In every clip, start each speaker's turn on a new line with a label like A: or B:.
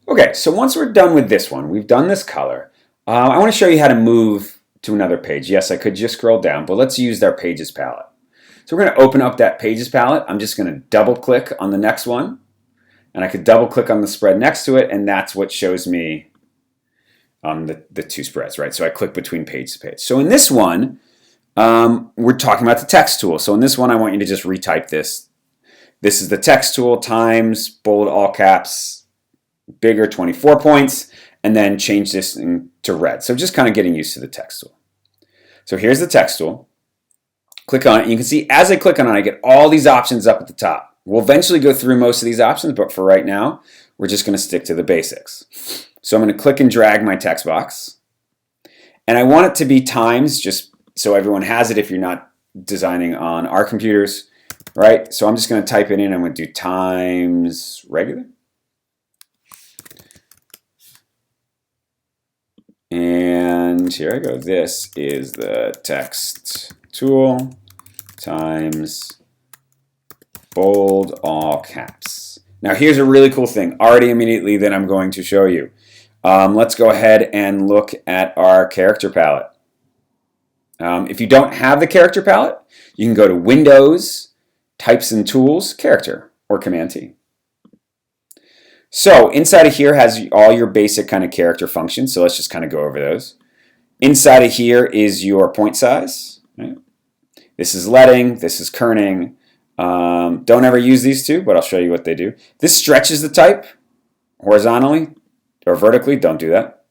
A: Okay, so once we're done with this one, we've done this color. I want to show you how to move to another page. Yes, I could just scroll down, but let's use our Pages palette. So we're going to open up that Pages palette. I'm just going to double click on the next one, and I could double click on the spread next to it, and that's what shows me the two spreads, right? So I click between page to page. So in this one, we're talking about the text tool. So in this one, I want you to just retype this. This is the text tool, times, bold, all caps, bigger, 24 points, and then change this to red. So just kind of getting used to the text tool. So here's the text tool. Click on it. You can see as I click on it, I get all these options up at the top. We'll eventually go through most of these options, but for right now, we're just going to stick to the basics. So I'm going to click and drag my text box. And I want it to be times, just so everyone has it if you're not designing on our computers, right? So I'm just going to type it in. I'm going to do times regular. And here I go. This is the text tool times bold all caps. Now here's a really cool thing already immediately that I'm going to show you. Let's go ahead and look at our character palette. If you don't have the character palette, you can go to Windows, Types and Tools, Character, or Command T. So inside of here has all your basic kind of character functions. So let's just kind of go over those. Inside of here is your point size. Right? This is leading. This is kerning. Don't ever use these two, but I'll show you what they do. This stretches the type horizontally or vertically. Don't do that.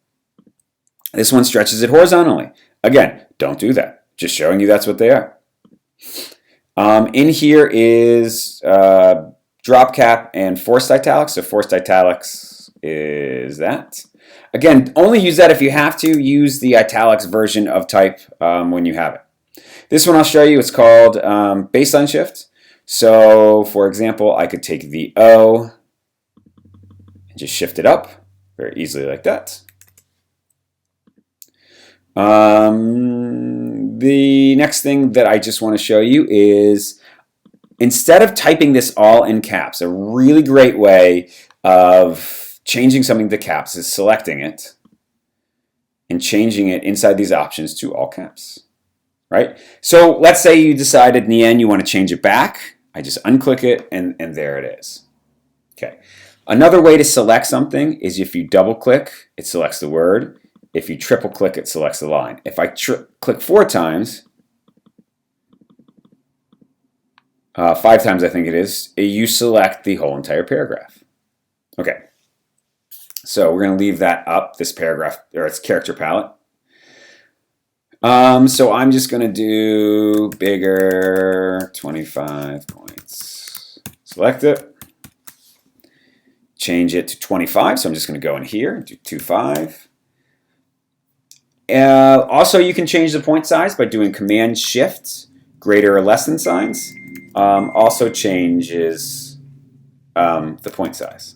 A: This one stretches it horizontally. Again, don't do that. Just showing you that's what they are. In here is drop cap and forced italics. So forced italics is that. Again, only use that if you have to. Use the italics version of type when you have it. This one I'll show you. It's called baseline shift. So, for example, I could take the O and just shift it up very easily like that. The next thing that I just want to show you is instead of typing this all in caps, a really great way of changing something to caps is selecting it and changing it inside these options to all caps. Right? So let's say you decided in the end you want to change it back. I just unclick it and there it is. Okay. Another way to select something is if you double click, it selects the word. If you triple click, it selects the line. If I click 4 times, 5 times I think it is, you select the whole entire paragraph. Okay. So we're going to leave that up, this paragraph, or its character palette. So I'm just going to do bigger, 25 points. Select it. Change it to 25. So I'm just going to go in here, do 25. Also, you can change the point size by doing Command Shift, greater or less than signs. Also changes the point size.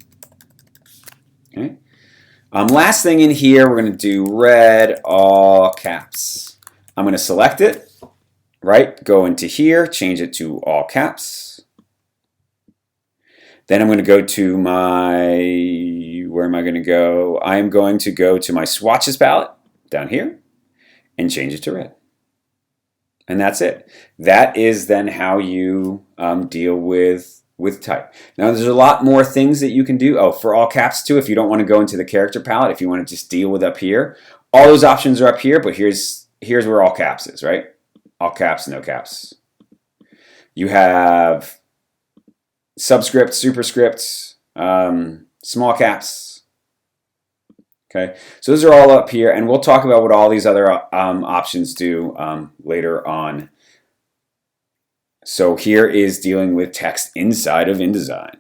A: Okay. Last thing in here, we're going to do red, all caps. I'm going to select it, right? Go into here, change it to all caps. Then I'm going to go to my, where am I going to go? I am going to go to my swatches palette down here and change it to red. And that's it. That is then how you deal with type. Now there's a lot more things that you can do. Oh, for all caps too, if you don't want to go into the character palette, if you want to just deal with up here, all those options are up here, but here's where all caps is, right? All caps, no caps. You have subscripts, superscripts, small caps. Okay, so those are all up here, and we'll talk about what all these other options do later on. So here is dealing with text inside of InDesign.